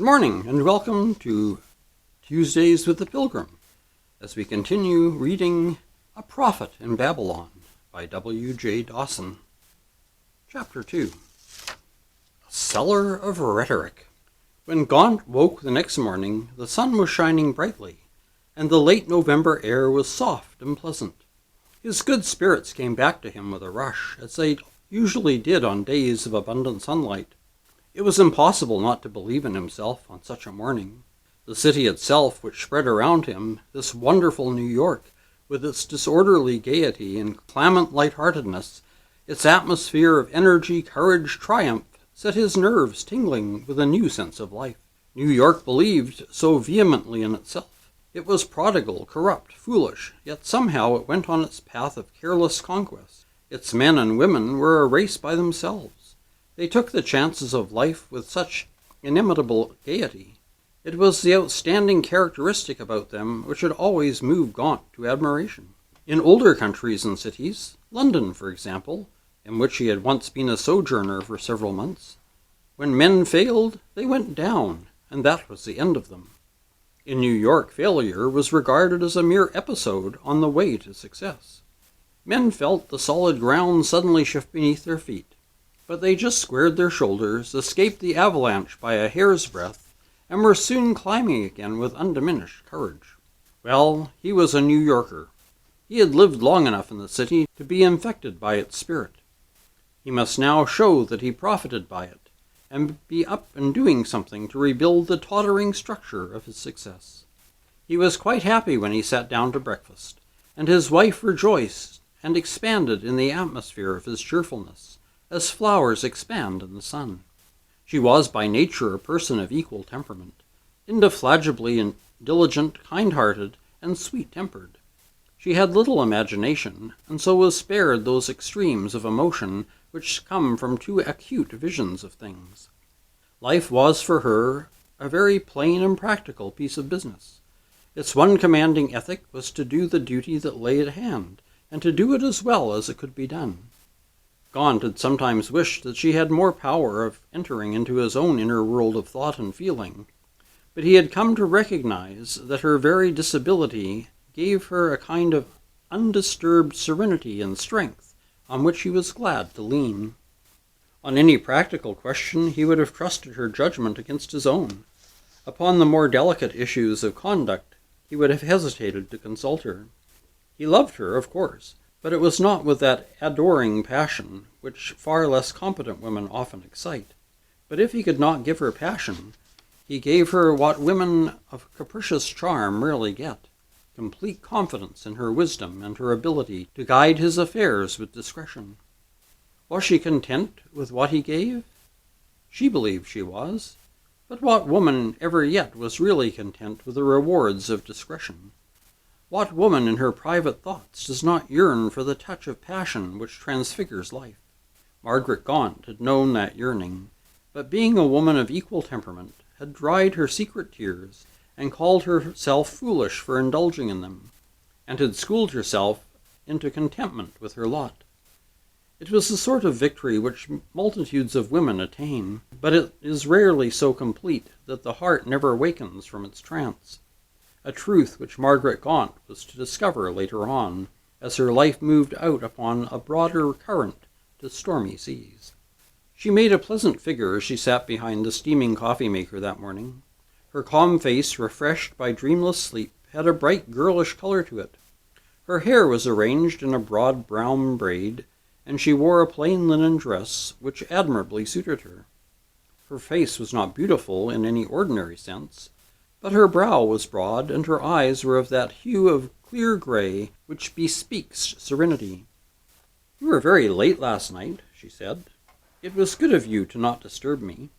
Good morning, and welcome to Tuesdays with the Pilgrim, as we continue reading A Prophet in Babylon by W.J. Dawson. Chapter 2. A Seller of Rhetoric. When Gaunt woke the next morning, the sun was shining brightly, and the late November air was soft and pleasant. His good spirits came back to him with a rush, as they usually did on days of abundant sunlight. It was impossible not to believe in himself on such a morning. The city itself, which spread around him, this wonderful New York, with its disorderly gaiety and clamant lightheartedness, its atmosphere of energy, courage, triumph, set his nerves tingling with a new sense of life. New York believed so vehemently in itself. It was prodigal, corrupt, foolish, yet somehow it went on its path of careless conquest. Its men and women were a race by themselves. They took the chances of life with such inimitable gaiety. It was the outstanding characteristic about them which had always moved Gaunt to admiration. In older countries and cities, London, for example, in which he had once been a sojourner for several months, when men failed, they went down, and that was the end of them. In New York, failure was regarded as a mere episode on the way to success. Men felt the solid ground suddenly shift beneath their feet, but they just squared their shoulders, escaped the avalanche by a hair's breadth, and were soon climbing again with undiminished courage. Well, he was a New Yorker. He had lived long enough in the city to be infected by its spirit. He must now show that he profited by it, and be up and doing something to rebuild the tottering structure of his success. He was quite happy when he sat down to breakfast, and his wife rejoiced and expanded in the atmosphere of his cheerfulness, as flowers expand in the sun. She was by nature a person of equal temperament, indefatigably diligent, kind-hearted, and sweet-tempered. She had little imagination, and so was spared those extremes of emotion which come from too acute visions of things. Life was for her a very plain and practical piece of business. Its one commanding ethic was to do the duty that lay at hand, and to do it as well as it could be done. Gaunt had sometimes wished that she had more power of entering into his own inner world of thought and feeling, but he had come to recognize that her very disability gave her a kind of undisturbed serenity and strength on which he was glad to lean. On any practical question he would have trusted her judgment against his own. Upon the more delicate issues of conduct he would have hesitated to consult her. He loved her, of course, but it was not with that adoring passion which far less competent women often excite. But if he could not give her passion, he gave her what women of capricious charm rarely get: complete confidence in her wisdom and her ability to guide his affairs with discretion. Was she content with what he gave? She believed she was, but what woman ever yet was really content with the rewards of discretion? What woman in her private thoughts does not yearn for the touch of passion which transfigures life? Margaret Gaunt had known that yearning, but being a woman of equal temperament, had dried her secret tears and called herself foolish for indulging in them, and had schooled herself into contentment with her lot. It was the sort of victory which multitudes of women attain, but it is rarely so complete that the heart never wakens from its trance. A truth which Margaret Gaunt was to discover later on, as her life moved out upon a broader current to stormy seas. She made a pleasant figure as she sat behind the steaming coffee-maker that morning. Her calm face, refreshed by dreamless sleep, had a bright girlish color to it. Her hair was arranged in a broad brown braid, and she wore a plain linen dress which admirably suited her. Her face was not beautiful in any ordinary sense, but her brow was broad, and her eyes were of that hue of clear gray which bespeaks serenity. "You were very late last night," she said. "It was good of you to not disturb me."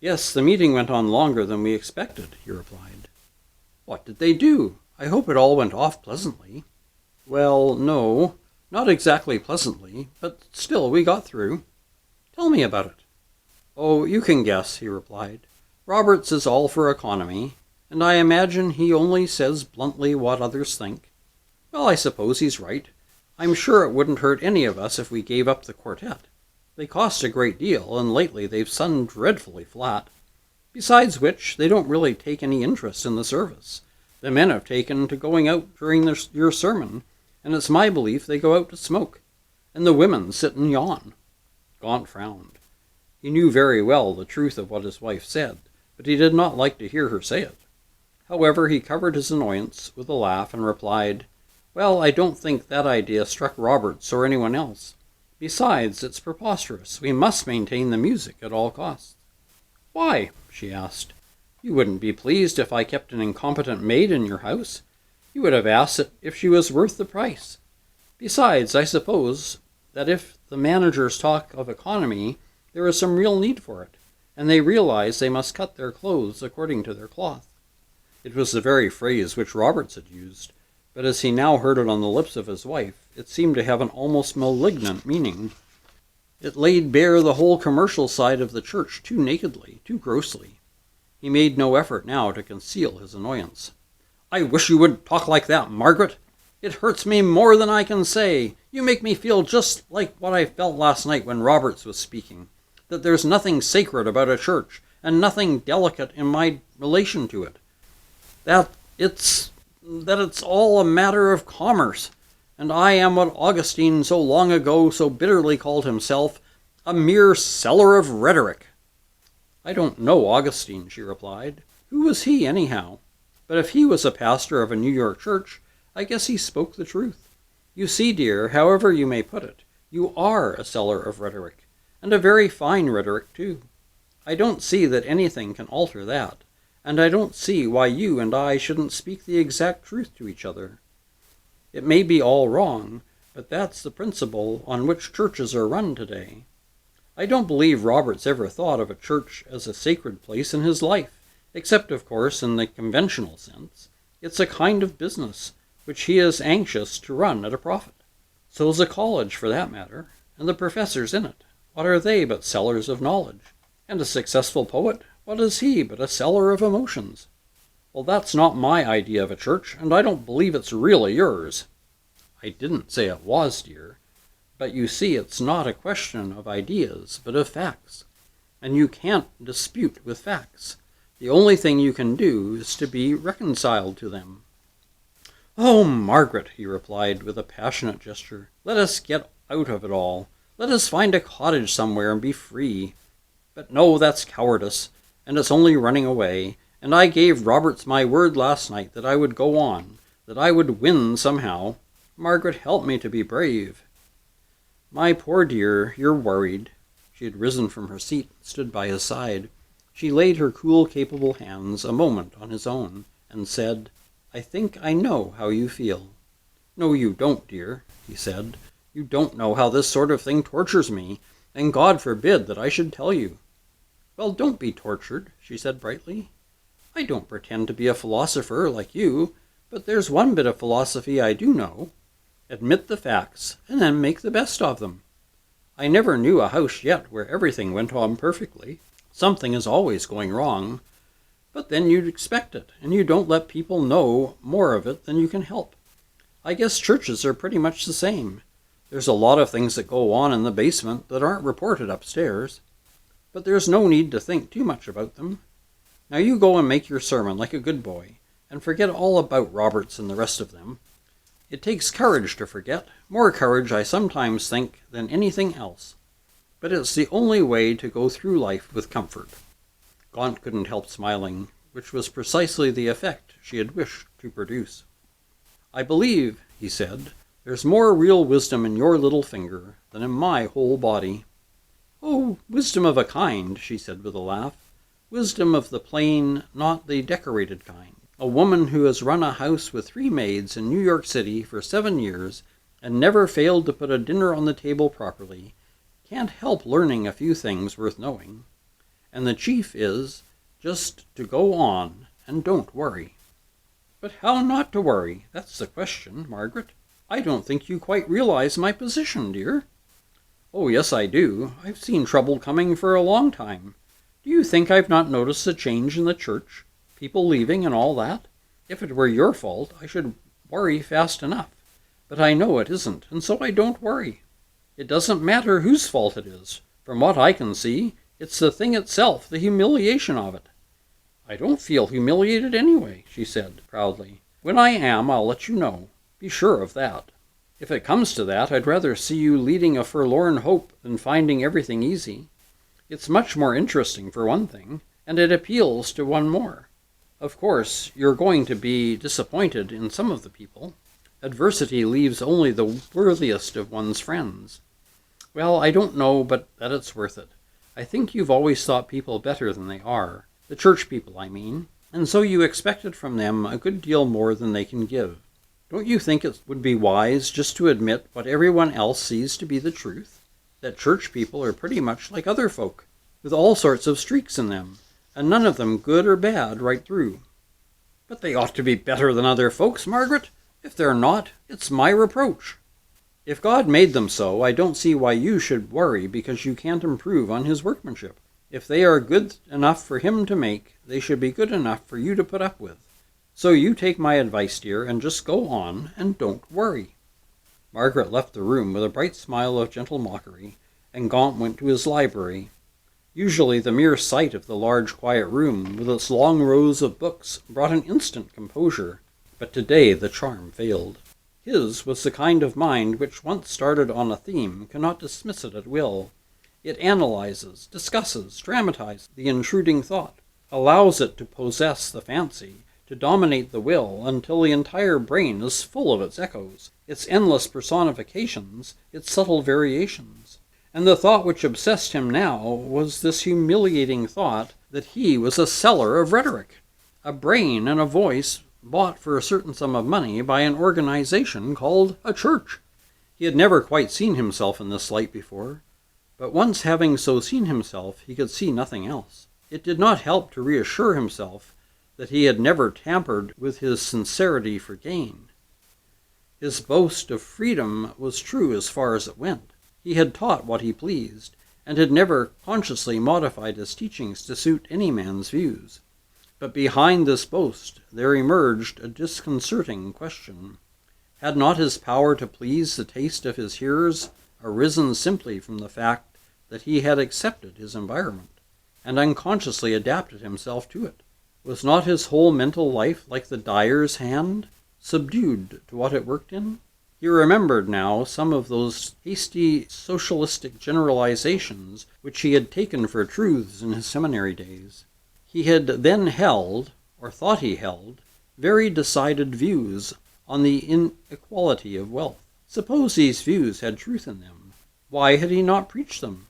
"Yes, the meeting went on longer than we expected," he replied. "What did they do? I hope it all went off pleasantly." "Well, no, not exactly pleasantly, but still we got through." "Tell me about it." "Oh, you can guess," he replied. "Roberts is all for economy, and I imagine he only says bluntly what others think. Well, I suppose he's right. I'm sure it wouldn't hurt any of us if we gave up the quartet. They cost a great deal, and lately they've sung dreadfully flat. Besides which, they don't really take any interest in the service. The men have taken to going out during your sermon, and it's my belief they go out to smoke, and the women sit and yawn." Gaunt frowned. He knew very well the truth of what his wife said, but he did not like to hear her say it. However, he covered his annoyance with a laugh and replied, "Well, I don't think that idea struck Roberts or anyone else. Besides, it's preposterous. We must maintain the music at all costs." "Why?" she asked. "You wouldn't be pleased if I kept an incompetent maid in your house. You would have asked it if she was worth the price. Besides, I suppose that if the managers talk of economy, there is some real need for it, and they realize they must cut their clothes according to their cloth." It was the very phrase which Roberts had used, but as he now heard it on the lips of his wife, it seemed to have an almost malignant meaning. It laid bare the whole commercial side of the church too nakedly, too grossly. He made no effort now to conceal his annoyance. "I wish you wouldn't talk like that, Margaret. It hurts me more than I can say. You make me feel just like what I felt last night when Roberts was speaking, that there's nothing sacred about a church, and nothing delicate in my relation to it. That it's all a matter of commerce, and I am what Augustine so long ago so bitterly called himself, a mere seller of rhetoric." "I don't know Augustine," she replied. "Who was he, anyhow? But if he was a pastor of a New York church, I guess he spoke the truth. You see, dear, however you may put it, you are a seller of rhetoric, and a very fine rhetoric, too. I don't see that anything can alter that, and I don't see why you and I shouldn't speak the exact truth to each other. It may be all wrong, but that's the principle on which churches are run today. I don't believe Roberts ever thought of a church as a sacred place in his life, except, of course, in the conventional sense. It's a kind of business which he is anxious to run at a profit. So's a college, for that matter, and the professors in it. What are they but sellers of knowledge? And a successful poet, what is he but a seller of emotions? Well, that's not my idea of a church, and I don't believe it's really yours." "I didn't say it was, dear. But you see, it's not a question of ideas, but of facts. And you can't dispute with facts. The only thing you can do is to be reconciled to them." "Oh, Margaret," he replied with a passionate gesture, "let us get out of it all. Let us find a cottage somewhere and be free. But no, that's cowardice, and it's only running away, and I gave Roberts my word last night that I would go on, that I would win somehow. Margaret, help me to be brave." "My poor dear, you're worried." She had risen from her seat and stood by his side. She laid her cool, capable hands a moment on his own, and said, "I think I know how you feel." "No, you don't, dear," he said. "You don't know how this sort of thing tortures me, and God forbid that I should tell you." "Well, don't be tortured," she said brightly. "I don't pretend to be a philosopher like you, but there's one bit of philosophy I do know. Admit the facts, and then make the best of them. I never knew a house yet where everything went on perfectly. Something is always going wrong, but then you'd expect it, and you don't let people know more of it than you can help. I guess churches are pretty much the same. There's a lot of things that go on in the basement that aren't reported upstairs, but there's no need to think too much about them. Now you go and make your sermon like a good boy, and forget all about Roberts and the rest of them. It takes courage to forget, more courage, I sometimes think, than anything else. But it's the only way to go through life with comfort." Gaunt couldn't help smiling, which was precisely the effect she had wished to produce. "I believe," he said, "there's more real wisdom in your little finger than in my whole body." "Oh, wisdom of a kind," she said with a laugh. "Wisdom of the plain, not the decorated kind. A woman who has run a house with 3 maids in New York City for 7 years and never failed to put a dinner on the table properly can't help learning a few things worth knowing. And the chief is just to go on and don't worry." "But how not to worry? That's the question, Margaret. I don't think you quite realize my position, dear." "Oh, yes, I do. I've seen trouble coming for a long time. Do you think I've not noticed the change in the church? People leaving and all that? If it were your fault, I should worry fast enough. But I know it isn't, and so I don't worry. It doesn't matter whose fault it is. From what I can see, it's the thing itself, the humiliation of it. "I don't feel humiliated anyway," she said proudly. "When I am, I'll let you know. Be sure of that. If it comes to that, I'd rather see you leading a forlorn hope than finding everything easy. It's much more interesting, for one thing, and it appeals to one more. Of course, you're going to be disappointed in some of the people. Adversity leaves only the worthiest of one's friends. Well, I don't know but that it's worth it. I think you've always thought people better than they are. The church people, I mean. And so you expected from them a good deal more than they can give. Don't you think it would be wise just to admit what everyone else sees to be the truth? That church people are pretty much like other folk, with all sorts of streaks in them, and none of them good or bad right through." "But they ought to be better than other folks, Margaret. If they're not, it's my reproach." "If God made them so, I don't see why you should worry because you can't improve on his workmanship. If they are good enough for him to make, they should be good enough for you to put up with. So you take my advice, dear, and just go on, and don't worry." Margaret left the room with a bright smile of gentle mockery, and Gaunt went to his library. Usually the mere sight of the large quiet room, with its long rows of books, brought an instant composure, but today the charm failed. His was the kind of mind which, once started on a theme, cannot dismiss it at will. It analyzes, discusses, dramatizes the intruding thought, allows it to possess the fancy, to dominate the will, until the entire brain is full of its echoes, its endless personifications, its subtle variations. And the thought which obsessed him now was this humiliating thought that he was a seller of rhetoric, a brain and a voice bought for a certain sum of money by an organization called a church. He had never quite seen himself in this light before, but once having so seen himself, he could see nothing else. It did not help to reassure himself that he had never tampered with his sincerity for gain. His boast of freedom was true as far as it went. He had taught what he pleased, and had never consciously modified his teachings to suit any man's views. But behind this boast there emerged a disconcerting question. Had not his power to please the taste of his hearers arisen simply from the fact that he had accepted his environment, and unconsciously adapted himself to it? Was not his whole mental life like the dyer's hand, subdued to what it worked in? He remembered now some of those hasty socialistic generalizations which he had taken for truths in his seminary days. He had then held, or thought he held, very decided views on the inequality of wealth. Suppose these views had truth in them, why had he not preached them?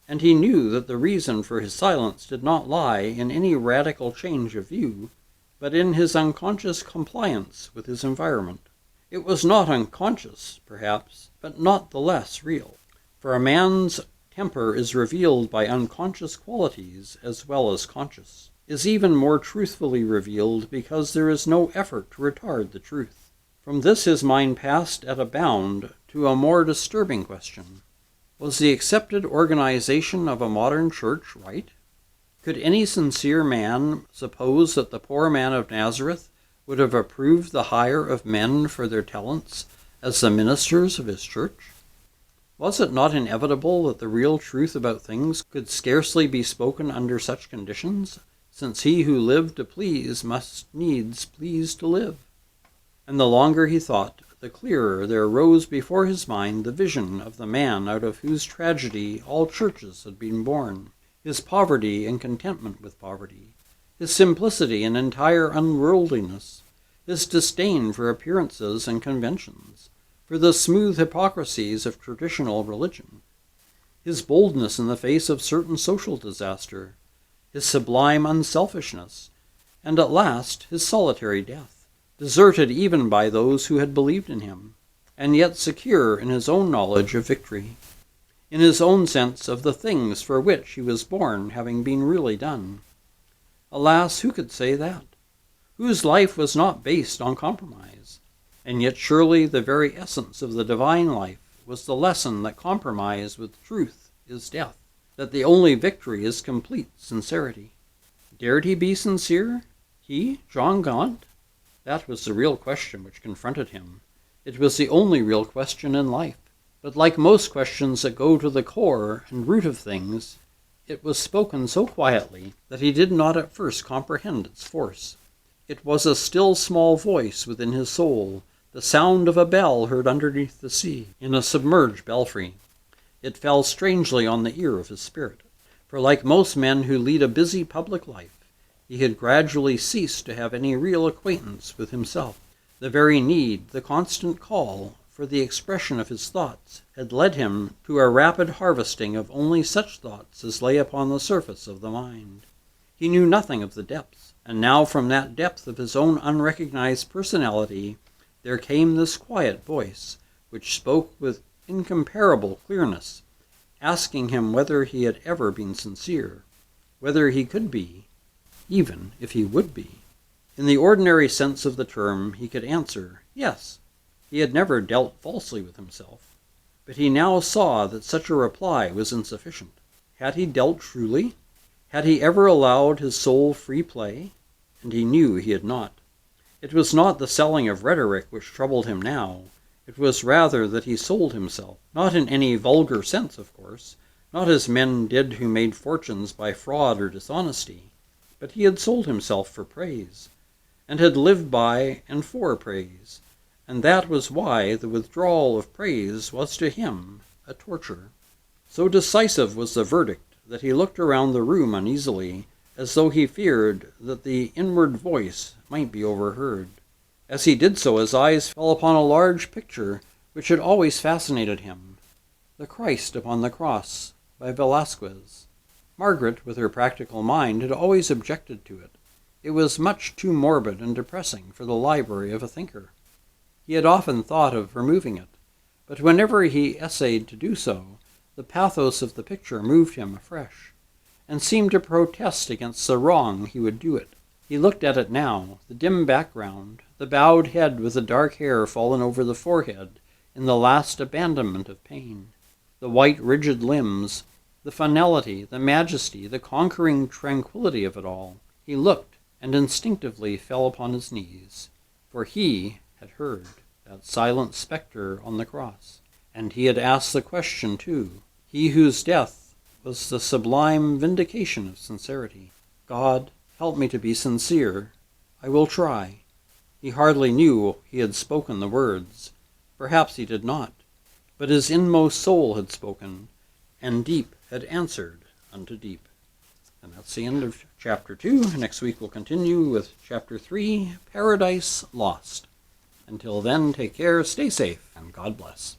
And he knew that the reason for his silence did not lie in any radical change of view, but in his unconscious compliance with his environment. It was not unconscious, perhaps, but not the less real. For a man's temper is revealed by unconscious qualities as well as conscious, is even more truthfully revealed because there is no effort to retard the truth. From this his mind passed at a bound to a more disturbing question. Was the accepted organization of a modern church right? Could any sincere man suppose that the poor man of Nazareth would have approved the hire of men for their talents as the ministers of his church? Was it not inevitable that the real truth about things could scarcely be spoken under such conditions, since he who lived to please must needs please to live? And the longer he thought, the clearer there rose before his mind the vision of the man out of whose tragedy all churches had been born, his poverty and contentment with poverty, his simplicity and entire unworldliness, his disdain for appearances and conventions, for the smooth hypocrisies of traditional religion, his boldness in the face of certain social disaster, his sublime unselfishness, and at last his solitary death, deserted even by those who had believed in him, and yet secure in his own knowledge of victory, in his own sense of the things for which he was born having been really done. Alas, who could say that? Whose life was not based on compromise? And yet surely the very essence of the divine life was the lesson that compromise with truth is death, that the only victory is complete sincerity. Dared he be sincere? He, John Gaunt? That was the real question which confronted him. It was the only real question in life. But like most questions that go to the core and root of things, It was spoken so quietly that he did not at first comprehend its force. It was a still small voice within his soul, the sound of a bell heard underneath the sea, in a submerged belfry. It fell strangely on the ear of his spirit, for like most men who lead a busy public life, he had gradually ceased to have any real acquaintance with himself. The very need, the constant call for the expression of his thoughts, had led him to a rapid harvesting of only such thoughts as lay upon the surface of the mind. He knew nothing of the depths, and now from that depth of his own unrecognized personality there came this quiet voice, which spoke with incomparable clearness, asking him whether he had ever been sincere, whether he could be, even if he would be. In the ordinary sense of the term, he could answer, yes. He had never dealt falsely with himself, but he now saw that such a reply was insufficient. Had he dealt truly? Had he ever allowed his soul free play? And he knew he had not. It was not the selling of rhetoric which troubled him now. It was rather that he sold himself, not in any vulgar sense, of course, not as men did who made fortunes by fraud or dishonesty, but he had sold himself for praise, and had lived by and for praise. And that was why the withdrawal of praise was to him a torture. So decisive was the verdict that he looked around the room uneasily, as though he feared that the inward voice might be overheard. As he did so, his eyes fell upon a large picture which had always fascinated him, The Christ upon the Cross, by Velázquez. Margaret, with her practical mind, had always objected to it. It was much too morbid and depressing for the library of a thinker. He had often thought of removing it, but whenever he essayed to do so, the pathos of the picture moved him afresh, and seemed to protest against the wrong he would do it. He looked at it now, the dim background, the bowed head with the dark hair fallen over the forehead in the last abandonment of pain, the white rigid limbs, the finality, the majesty, the conquering tranquility of it all. He looked, and instinctively fell upon his knees, for he had heard that silent spectre on the cross, and he had asked the question too, he whose death was the sublime vindication of sincerity. God, help me to be sincere. I will try. He hardly knew he had spoken the words. Perhaps he did not. But his inmost soul had spoken, and deep had answered unto deep. And that's the end of chapter 2. Next week we'll continue with chapter 3, Paradise Lost. Until then, take care, stay safe, and God bless.